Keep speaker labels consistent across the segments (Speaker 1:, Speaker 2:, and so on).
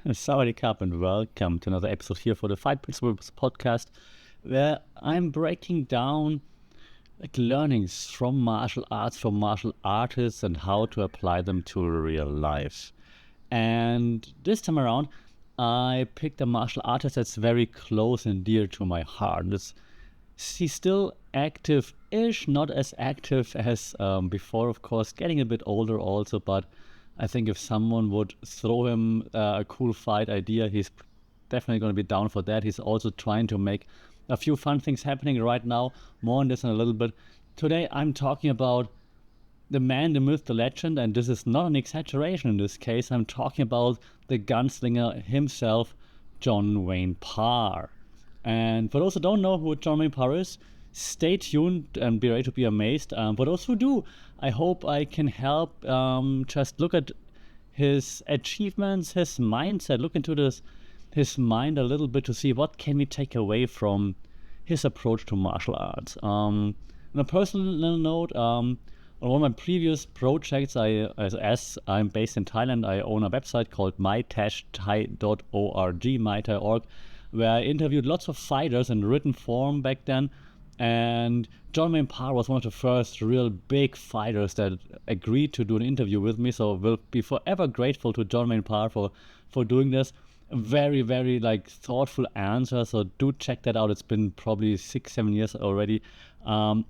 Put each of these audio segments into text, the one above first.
Speaker 1: Sawadee Cup and welcome to another episode here for the Fight Principles podcast, where I'm breaking down learnings from martial arts, from martial artists, and how to apply them to real life. And this time around, I picked a martial artist that's very close and dear to my heart. He's still active-ish, not as active as before, of course, getting a bit older also, but I think if someone would throw him a cool fight idea, he's definitely going to be down for that. He's also trying to make a few fun things happening right now. More on this in a little bit. Today I'm talking about the man, the myth, the legend, and this is not an exaggeration in this case. I'm talking about the gunslinger himself, John Wayne Parr. And for those who don't know who John Wayne Parr is, stay tuned and be ready to be amazed. For those who do, I hope I can help just look at his achievements, his mindset, look into his mind a little bit to see what can we take away from his approach to martial arts. On a personal note, on one of my previous projects, as I'm based in Thailand, I own a website called my-thai.org, mythai.org, where I interviewed lots of fighters in written form back then. And John Wayne Parr was one of the first real big fighters that agreed to do an interview with me. So we'll be forever grateful to John Wayne Parr for doing this. Very, very thoughtful answer. So do check that out. It's been probably 6-7 years already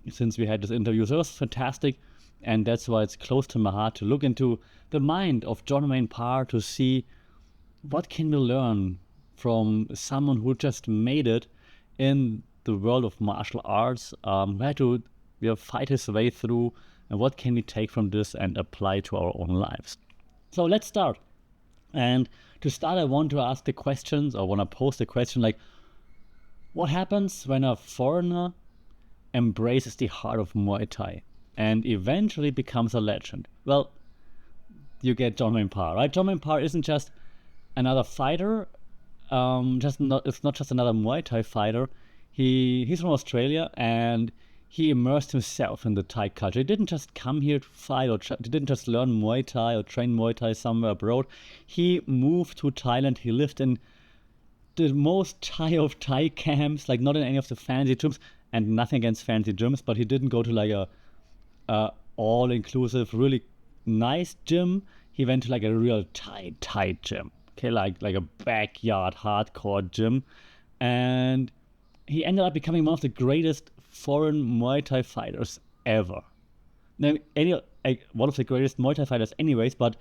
Speaker 1: since we had this interview. So it was fantastic. And that's why it's close to my heart to look into the mind of John Wayne Parr to see what can we learn from someone who just made it in the world of martial arts, where to fight his way through, and what can we take from this and apply to our own lives. So let's start. And to start, I want to ask the questions, or want to pose the question what happens when a foreigner embraces the heart of Muay Thai and eventually becomes a legend? Well, you get John Wayne Parr, right? John Wayne Parr isn't just another fighter, it's not just another Muay Thai fighter. He's from Australia, and he immersed himself in the Thai culture. He didn't just come here to fight, or he didn't just learn Muay Thai or train Muay Thai somewhere abroad. He moved to Thailand. He lived in the most Thai of Thai camps, not in any of the fancy gyms, and nothing against fancy gyms, but he didn't go to a all-inclusive, really nice gym. He went to a real Thai gym. Okay, like a backyard hardcore gym, and he ended up becoming one of the greatest foreign Muay Thai fighters ever. Now, one of the greatest Muay Thai fighters anyways, but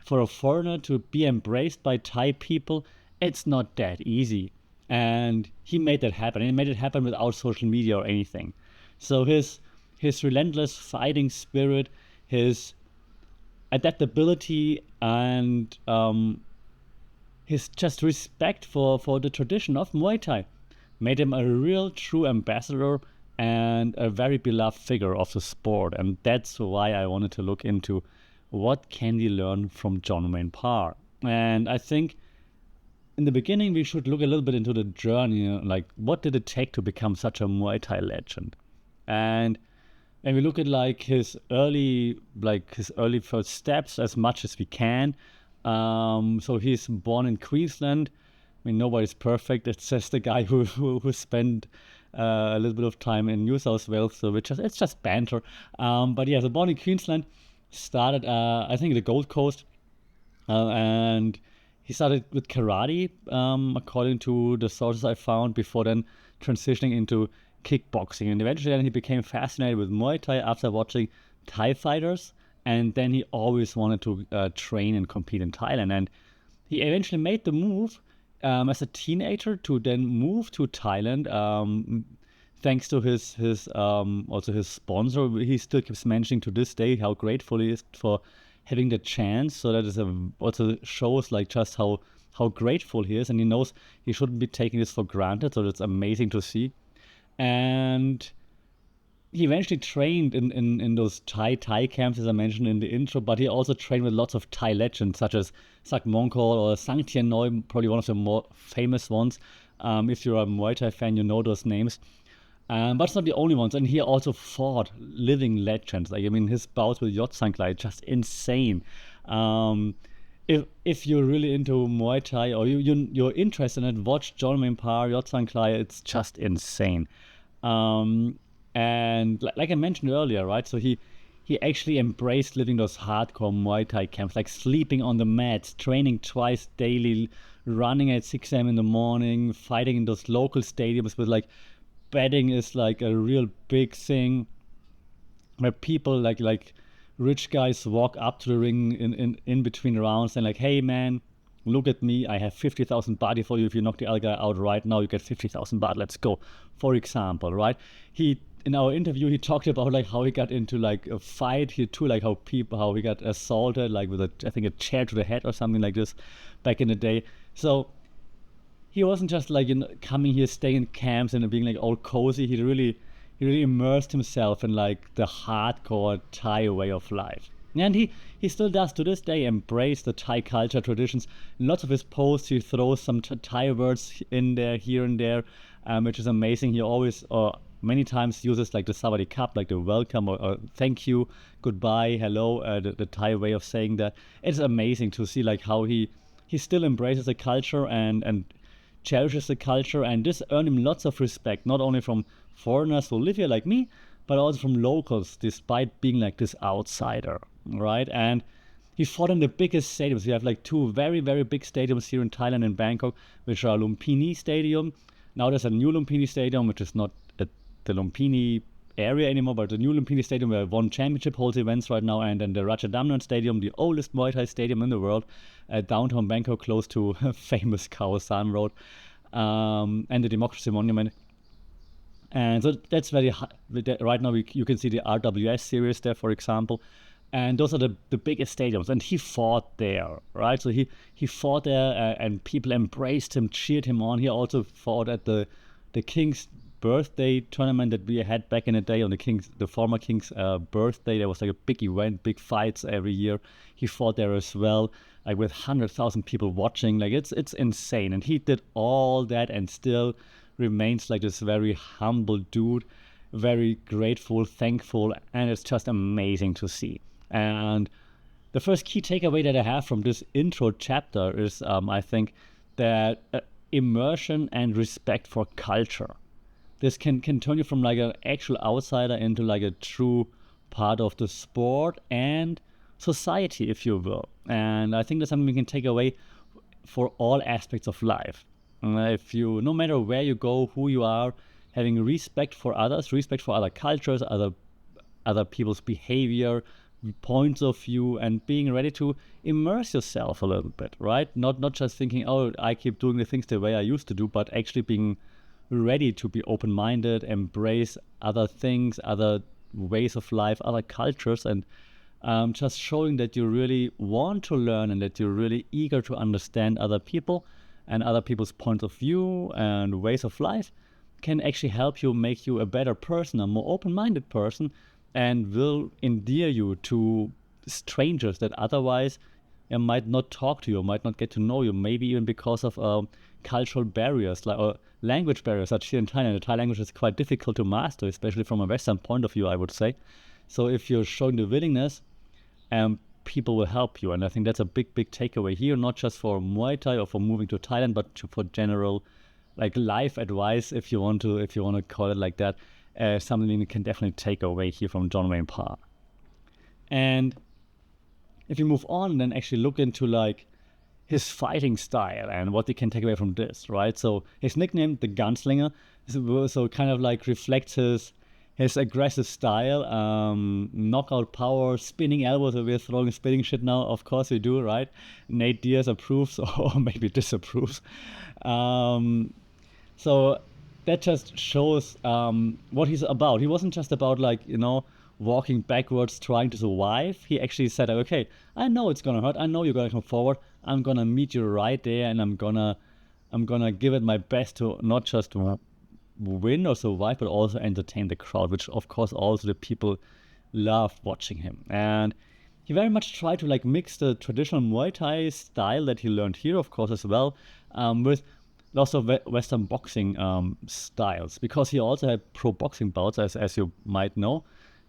Speaker 1: for a foreigner to be embraced by Thai people, it's not that easy. And he made that happen. And he made it happen without social media or anything. So his relentless fighting spirit, his adaptability, and his just respect for the tradition of Muay Thai made him a real true ambassador and a very beloved figure of the sport. And that's why I wanted to look into what can we learn from John Wayne Parr. And I think in the beginning we should look a little bit into the journey, what did it take to become such a Muay Thai legend? And when we look at his early first steps as much as we can. So he's born in Queensland. I mean, nobody's perfect. It's just the guy who spent a little bit of time in New South Wales, so it's just banter. But yeah, so born in Queensland, started I think the Gold Coast, and he started with karate, according to the sources I found, before then transitioning into kickboxing, and eventually then he became fascinated with Muay Thai after watching Thai fighters, and then he always wanted to train and compete in Thailand, and he eventually made the move as a teenager to then move to Thailand, thanks to his also his sponsor. He still keeps mentioning to this day how grateful he is for having the chance. So that is also shows just how grateful he is, and he knows he shouldn't be taking this for granted. So that's amazing to see. And he eventually trained in those Thai camps, as I mentioned in the intro, but he also trained with lots of Thai legends, such as Sak Mongkol or Sang Tien Noi, probably one of the more famous ones. If you're a Muay Thai fan, you know those names. But it's not the only ones. And he also fought living legends. His bouts with Yot Sang Lai, just insane. if you're really into Muay Thai or you're interested in it, watch John Wayne Parr, it's just insane. Um, and like I mentioned earlier, right? So he actually embraced living those hardcore Muay Thai camps, like sleeping on the mats, training twice daily, running at 6 a.m. in the morning, fighting in those local stadiums with like betting is like a real big thing where people like rich guys walk up to the ring in between rounds and like, hey man, look at me, I have 50,000 baht for you. If you knock the other guy out right now, you get 50,000 baht. Let's go. For example, right? He in our interview he talked about like how he got into like a fight here too, like how he got assaulted like with I think a chair to the head or something like this back in the day. So he wasn't just like coming here, staying in camps and being like all cozy. He really immersed himself in like the hardcore Thai way of life. And he still does to this day embrace the Thai culture traditions. In lots of his posts, he throws some Thai words in there, here and there, which is amazing. He always, or many times, uses like the Savadi Cup, like the welcome or thank you, goodbye, hello, the Thai way of saying that. It's amazing to see like how he still embraces the culture and cherishes the culture, and this earned him lots of respect, not only from foreigners who live here like me, but also from locals, despite being like this outsider, right? And he fought in the biggest stadiums. We have like two very, very big stadiums here in Thailand and Bangkok, which are Lumpini Stadium. Now there's a new Lumpini Stadium, which is not at the Lumpini area anymore, but the new Lumpini Stadium where one championship holds events right now, and then the Ratchadamnern Stadium, the oldest Muay Thai stadium in the world, downtown Bangkok, close to famous Khao San Road, and the Democracy Monument. And so that's right now you can see the RWS series there, for example. And those are the biggest stadiums. And he fought there, right? So he fought there and people embraced him, cheered him on. He also fought at the King's birthday tournament that we had back in the day on the former King's birthday. There was like a big event, big fights every year. He fought there as well, like with 100,000 people watching. Like it's insane. And he did all that and still remains like this very humble dude, very grateful, thankful, and it's just amazing to see. And the first key takeaway that I have from this intro chapter is, I think, that immersion and respect for culture. This can turn you from like an actual outsider into like a true part of the sport and society, if you will. And I think that's something we can take away for all aspects of life. If you, no matter where you go, who you are, having respect for others, respect for other cultures, other people's behavior, points of view, and being ready to immerse yourself a little bit, right? Not just thinking, oh, I keep doing the things the way I used to do, but actually being ready to be open-minded, embrace other things, other ways of life, other cultures, and just showing that you really want to learn and that you're really eager to understand other people and other people's points of view and ways of life can actually help you, make you a better person, a more open-minded person, and will endear you to strangers that otherwise might not talk to you, might not get to know you, maybe even because of cultural barriers or language barriers, such here in Thailand. The Thai language is quite difficult to master, especially from a Western point of view, I would say. So if you're showing the willingness, people will help you. And I think that's a big takeaway here, not just for Muay Thai or for moving to Thailand, but for general like life advice, if you want to call it like that. Something you can definitely take away here from John Wayne Parr. And if you move on, then actually look into like his fighting style and what you can take away from this, right? So his nickname, the Gunslinger, so kind of like reflects his aggressive style, knockout power, spinning elbows. We're throwing spinning shit now, of course we do, right? Nate Diaz approves or maybe disapproves. So that just shows what he's about. He wasn't just about like, walking backwards trying to survive. He actually said, okay, I know it's gonna hurt, I know you're gonna come forward, I'm gonna meet you right there, and I'm gonna give it my best to not just win or survive, but also entertain the crowd, which of course also the people loved watching him. And he very much tried to like mix the traditional Muay Thai style that he learned here, of course, as well, with lots of Western boxing styles, because he also had pro boxing bouts, as you might know.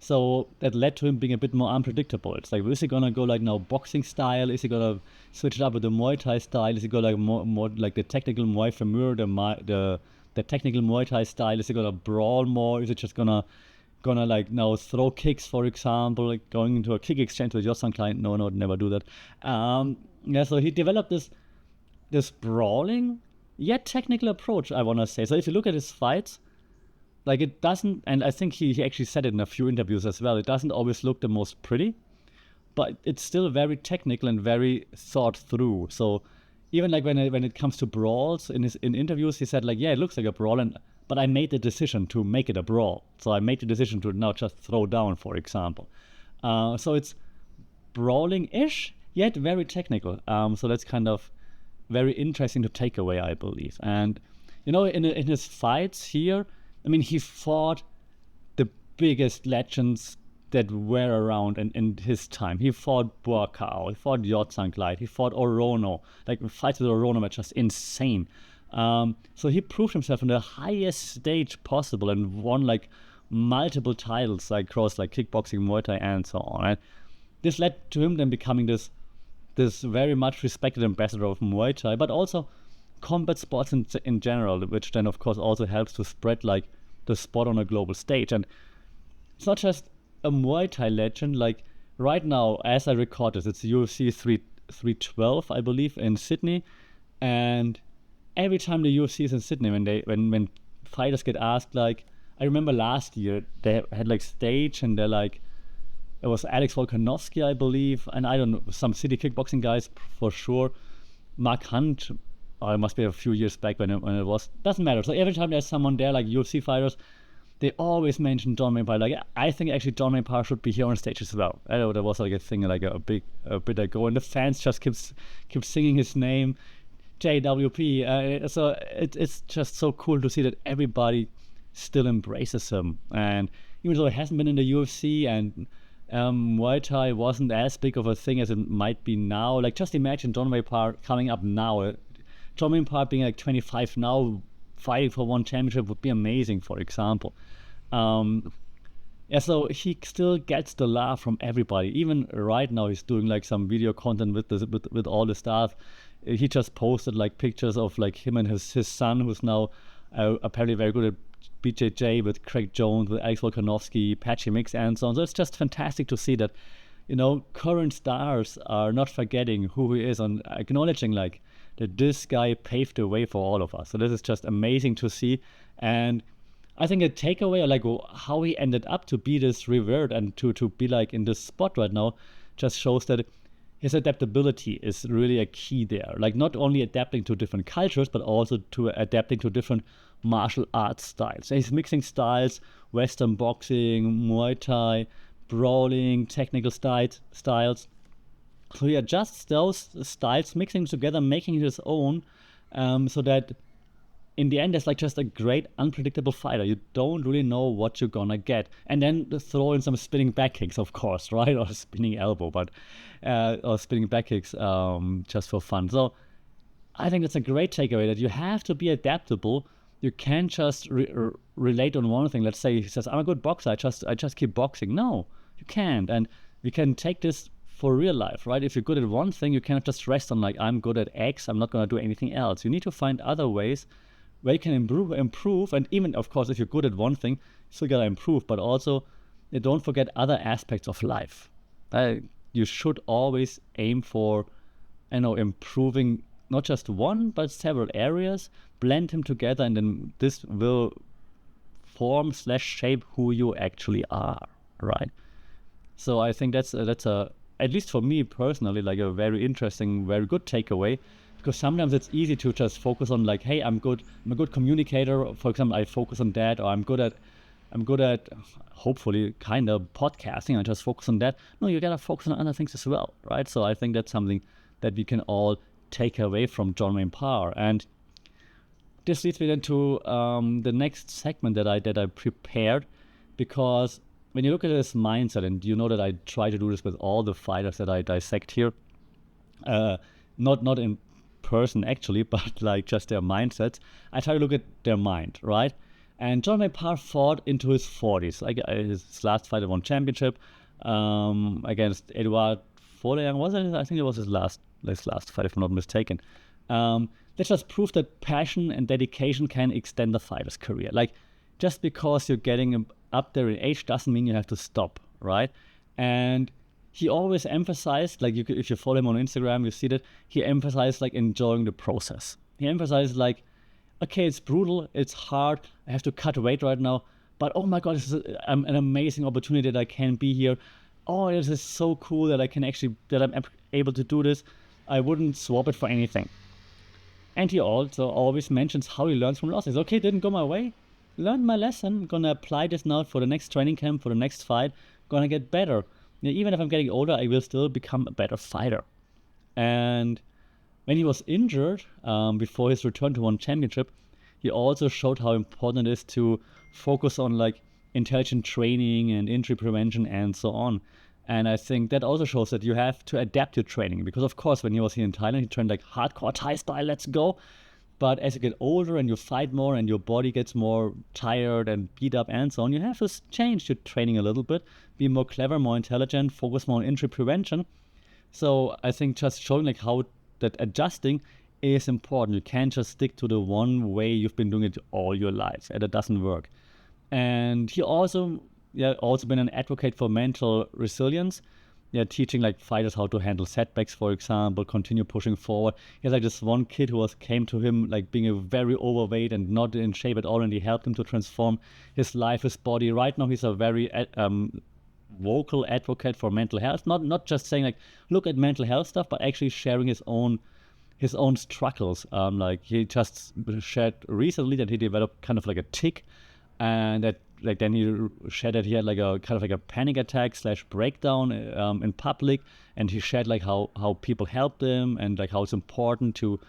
Speaker 1: So that led to him being a bit more unpredictable. It's like, is he gonna go like now boxing style? Is he gonna switch it up with the Muay Thai style? Is he gonna like more like the technical Muay Thai, the technical Muay Thai style? Is he gonna brawl more? Is it just gonna like now throw kicks, for example, like going into a kick exchange with your son client? No, never do that. Yeah, so he developed this brawling yet technical approach, I wanna say. So if you look at his fights, like it doesn't, and I think he actually said it in a few interviews as well, it doesn't always look the most pretty, but it's still very technical and very thought through. So even like when it comes to brawls in interviews, he said like, yeah, it looks like a brawl, but I made the decision to make it a brawl. So I made the decision to now just throw down, for example. So it's brawling-ish, yet very technical. So that's kind of very interesting to take away, I believe. And in his fights here, I mean, he fought the biggest legends that were around in his time. He fought Buakao, he fought Yotsanglai, he fought Orono. Like, fights with Orono were just insane. So he proved himself on the highest stage possible and won like multiple titles like across like kickboxing, Muay Thai, and so on. And this led to him then becoming this very much respected ambassador of Muay Thai, but also combat sports in general, which then of course also helps to spread like the sport on a global stage. And it's not just a Muay Thai legend. Like right now, as I record this, it's UFC 312, I believe, in Sydney. And every time the UFC is in Sydney, when fighters get asked, like, I remember last year they had like stage, and they're like, it was Alex Volkanovski, I believe, and I don't know, some city kickboxing guys for sure. Mark Hunt, it must be a few years back when it was. Doesn't matter. So every time there's someone there, like UFC fighters, they always mention John Wayne Parr. Like, I think actually John Wayne Parr should be here on stage as well. I know there was like a thing like a bit ago, and the fans just keep singing his name, JWP. So it's just so cool to see that everybody still embraces him. And even though it hasn't been in the UFC and Muay Thai wasn't as big of a thing as it might be now, like just imagine John Wayne Parr coming up now. John Wayne Parr being like 25 now, fighting for one championship would be amazing, for example. Yeah, so he still gets the love from everybody. Even right now, he's doing like some video content with all the staff. He just posted like pictures of like him and his son, who's now apparently very good at BJJ, with Craig Jones, with Alex Volkanovski, Patchy Mix, and so on. So it's just fantastic to see that, current stars are not forgetting who he is and acknowledging like that this guy paved the way for all of us. So this is just amazing to see. And I think a takeaway, like how he ended up to be this revered and to be like in this spot right now, just shows that his adaptability is really a key there. Like not only adapting to different cultures, but also to adapting to different martial arts styles. So he's mixing styles, Western boxing, Muay Thai, brawling, technical styles. So he adjusts those styles, mixing together, making it his own, so that in the end, there's like just a great unpredictable fighter. You don't really know what you're gonna get. And then throw in some spinning back kicks, of course, right? Or spinning elbow, but or spinning back kicks just for fun. So I think that's a great takeaway, that you have to be adaptable. You can't just relate on one thing. Let's say he says, I'm a good boxer, I just keep boxing. No, you can't. And we can take this for real life, right? If you're good at one thing, you cannot just rest on like, I'm good at X, I'm not gonna do anything else. You need to find other ways where you can improve, and even, of course, if you're good at one thing, you still gotta improve, but also don't forget other aspects of life. You should always aim for, improving not just one, but several areas, blend them together, and then this will form/shape who you actually are, right? So I think that's a, at least for me personally, like a very interesting, very good takeaway. Because sometimes it's easy to just focus on like, hey, I'm a good communicator, for example, I focus on that, or I'm good at hopefully kind of podcasting, I just focus on that. No, you gotta focus on other things as well, right? So I think that's something that we can all take away from John Wayne Parr. And this leads me then to the next segment that I prepared, because when you look at his mindset, and you know that I try to do this with all the fighters that I dissect here, not in person actually, but like just their mindsets, I try to look at their mind, right? And John Wayne Parr fought into his 40s. Like his last fight, he won championship against Edouard Folayang. Was it? I think it was his last fight, if I'm not mistaken. That just proved that passion and dedication can extend a fighter's career. Like, just because you're getting up there in age doesn't mean you have to stop, right? And he always emphasized, like, if you follow him on Instagram, you see that he emphasized like enjoying the process. He emphasized like, okay, it's brutal, it's hard, I have to cut weight right now, but oh my God, this is an amazing opportunity that I can be here. Oh, this is so cool that I'm able to do this. I wouldn't swap it for anything. And he also always mentions how he learns from losses. Okay, didn't go my way. Learned my lesson. Gonna apply this now for the next training camp, for the next fight. Gonna get better. Even if I'm getting older, I will still become a better fighter. And when he was injured, before his return to one championship, he also showed how important it is to focus on like intelligent training and injury prevention and so on. And I think that also shows that you have to adapt your training, because of course when he was here in Thailand, he trained like hardcore Thai style, let's go. But as you get older and you fight more and your body gets more tired and beat up and so on, you have to change your training a little bit, be more clever, more intelligent, focus more on injury prevention. So I think just showing like how that adjusting is important. You can't just stick to the one way you've been doing it all your life, and it doesn't work. And he also been an advocate for mental resilience. Teaching like fighters how to handle setbacks, for example, continue pushing forward. He has like this one kid who came to him like being a very overweight and not in shape at all, and he helped him to transform his life, his body. Right now he's a very vocal advocate for mental health, not just saying like look at mental health stuff, but actually sharing his own struggles. Like he just shared recently that he developed kind of like a tic, and that like then he shared that he had like a kind of like a panic attack / breakdown in public, and he shared like how people helped him and like how it's important to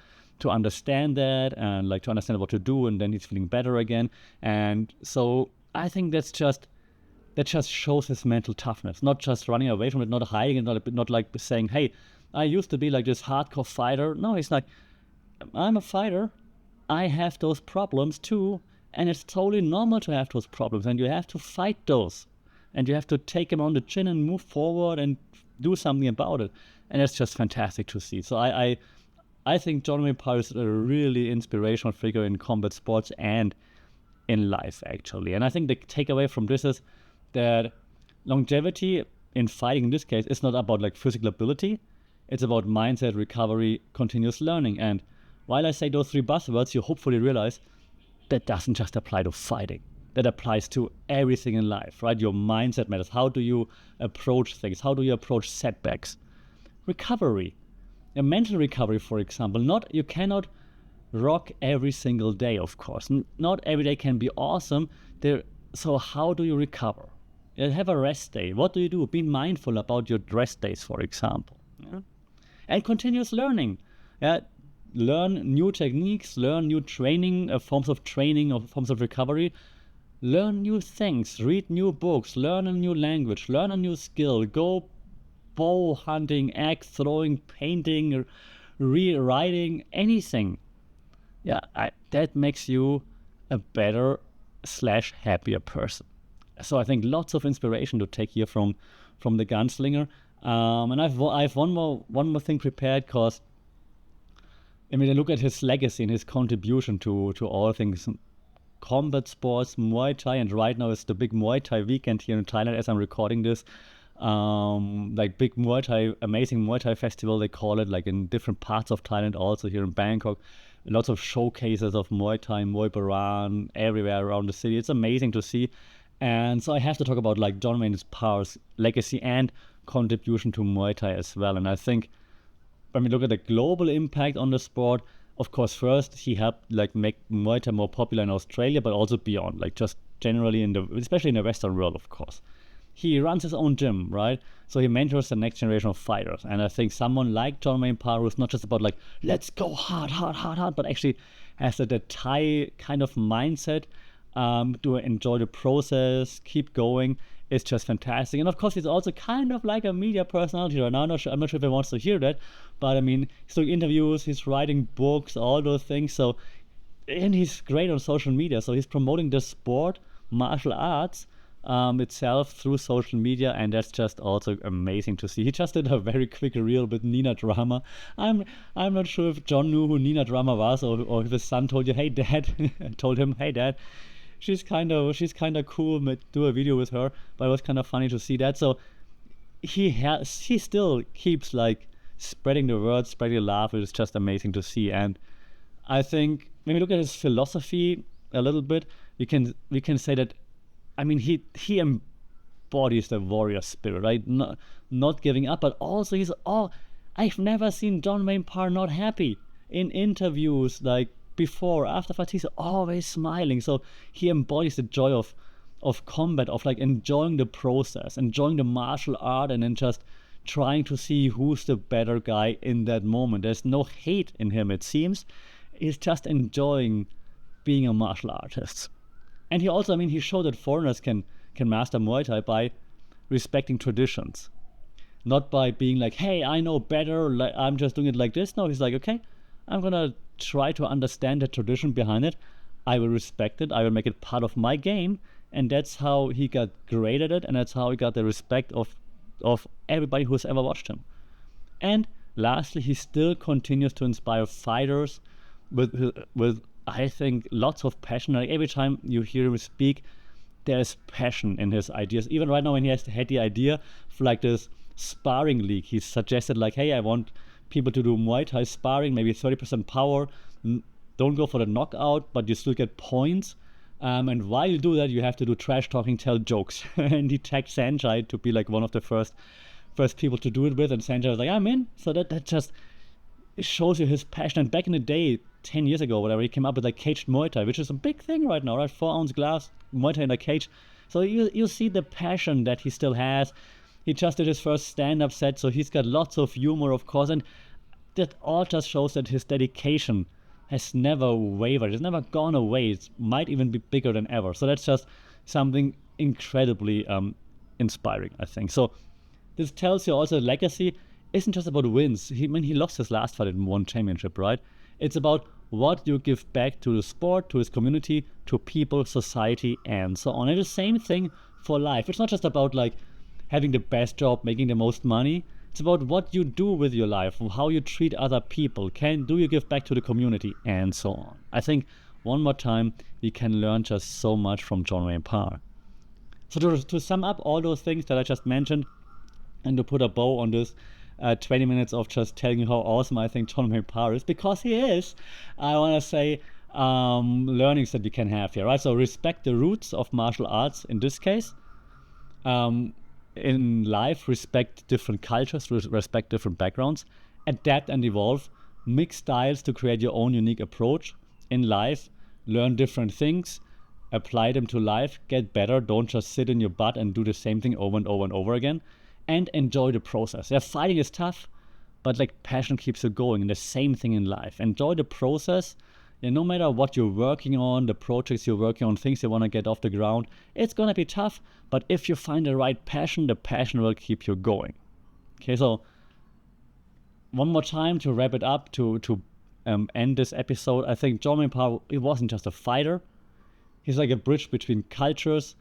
Speaker 1: understand that and like to understand what to do, and then he's feeling better again. And so I think that just shows his mental toughness, not just running away from it, not hiding it, not like saying, hey, I used to be like this hardcore fighter. No, he's like, I'm a fighter, I have those problems too. And it's totally normal to have those problems, and you have to fight those, and you have to take them on the chin and move forward and do something about it. And it's just fantastic to see. So I think John Wayne Parr is a really inspirational figure in combat sports and in life, actually. And I think the takeaway from this is that longevity in fighting, in this case, is not about like physical ability. It's about mindset, recovery, continuous learning. And while I say those three buzzwords, you hopefully realize that doesn't just apply to fighting. That applies to everything in life, right? Your mindset matters. How do you approach things? How do you approach setbacks? Recovery. A mental recovery, for example. You cannot rock every single day, of course. Not every day can be awesome. So how do you recover? Have a rest day. What do you do? Be mindful about your rest days, for example. Yeah? And continuous learning. Learn new techniques, learn new training, forms of training or forms of recovery. Learn new things, read new books, learn a new language, learn a new skill, go bow hunting, axe throwing, painting, rewriting, anything. That makes you a better / happier person. So I think lots of inspiration to take here from the Gunslinger. And I've one more thing prepared, because I mean, I look at his legacy and his contribution to all things combat sports, Muay Thai, and right now it's the big Muay Thai weekend here in Thailand as I'm recording this. Like big Muay Thai, amazing Muay Thai festival, they call it, like in different parts of Thailand, also here in Bangkok. Lots of showcases of Muay Thai, Muay Baran, everywhere around the city. It's amazing to see. And so I have to talk about like John Wayne Parr's legacy and contribution to Muay Thai as well. And I think when we look at the global impact on the sport, of course, first he helped like make Muay Thai more popular in Australia, but also beyond, like just generally especially in the Western world, of course. He runs his own gym, right? So he mentors the next generation of fighters. And I think someone like John Wayne Parr, who's not just about like, let's go hard, but actually has the Thai kind of mindset to enjoy the process, keep going, is just fantastic. And of course, he's also kind of like a media personality right now. I'm not sure if he wants to hear that, but I mean, he's doing interviews, he's writing books, all those things. So and he's great on social media. So he's promoting the sport, martial arts itself through social media, and that's just also amazing to see. He just did a very quick reel with Nina Drama. I'm not sure if John knew who Nina Drama was, or if his son told him, hey dad, she's kind of cool, do a video with her. But it was kind of funny to see that. So he still keeps like spreading the word, spreading the love. It's just amazing to see. And I think when we look at his philosophy a little bit, we can say that, I mean, he embodies the warrior spirit, right? Not giving up, but also I've never seen John Wayne Parr not happy in interviews, like before, after fights. He's always smiling. So he embodies the joy of combat, of like enjoying the process, enjoying the martial art, and then just trying to see who's the better guy in that moment. There's no hate in him, it seems. He's just enjoying being a martial artist. And he also, I mean, he showed that foreigners can master Muay Thai by respecting traditions. Not by being like, hey, I know better, like, I'm just doing it like this. No, he's like, okay, I'm going to try to understand the tradition behind it. I will respect it. I will make it part of my game. And that's how he got great at it. And that's how he got the respect of everybody who's ever watched him. And lastly, he still continues to inspire fighters with I think lots of passion. Like every time you hear him speak, there's passion in his ideas. Even right now, when he had the idea for like this sparring league, he suggested like, hey, I want people to do Muay Thai sparring, maybe 30% power. Don't go for the knockout, but you still get points. And while you do that, you have to do trash talking, tell jokes. And he tagged Sanjay to be like one of the first people to do it with. And Sanjay was like, I'm in. So that just shows you his passion. And back in the day, 10 years ago, whatever, he came up with like caged Muay Thai, which is a big thing right now, right? 4-ounce glass Muay Thai in a cage. So you see the passion that he still has. He just did his first stand-up set, so he's got lots of humor, of course, and that all just shows that his dedication has never wavered. It's never gone away. It might even be bigger than ever. So that's just something incredibly inspiring, I think. So this tells you also legacy isn't just about wins. He lost his last fight in one championship, right? It's about what you give back to the sport, to his community, to people, society, and so on. And the same thing for life. It's not just about like having the best job, making the most money. It's about what you do with your life, how you treat other people. Do you give back to the community, and so on. I think one more time, we can learn just so much from John Wayne Parr. So to sum up all those things that I just mentioned, and to put a bow on this 20 minutes of just telling you how awesome I think John Wayne Parr is, because he is, I want to say learnings that we can have here, right? So respect the roots of martial arts in this case. In life, respect different cultures, respect different backgrounds, adapt and evolve, mix styles to create your own unique approach in life, learn different things, apply them to life, get better, don't just sit in your butt and do the same thing over and over and over again, and enjoy the process. Yeah, fighting is tough, but like passion keeps you going, and the same thing in life. Enjoy the process. Yeah, no matter what you're working on, the projects you're working on, things you want to get off the ground, it's going to be tough, but if you find the right passion, the passion will keep you going. Okay, so one more time to wrap it up, to end this episode. I think John Wayne Parr, he wasn't just a fighter. He's like a bridge between cultures,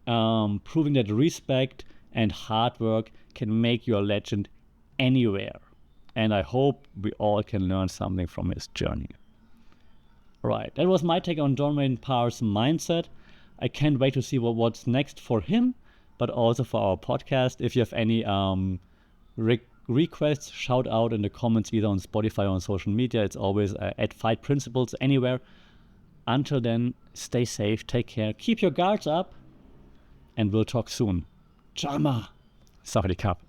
Speaker 1: proving that respect and hard work can make you a legend anywhere. And I hope we all can learn something from his journey. Right, that was my take on John Wayne Parr's mindset. I can't wait to see what's next for him, but also for our podcast. If you have any requests, shout out in the comments, either on Spotify or on social media. It's always at Fight Principles anywhere. Until then, stay safe, take care, keep your guards up, and we'll talk soon. Chama! Sorry, Cup.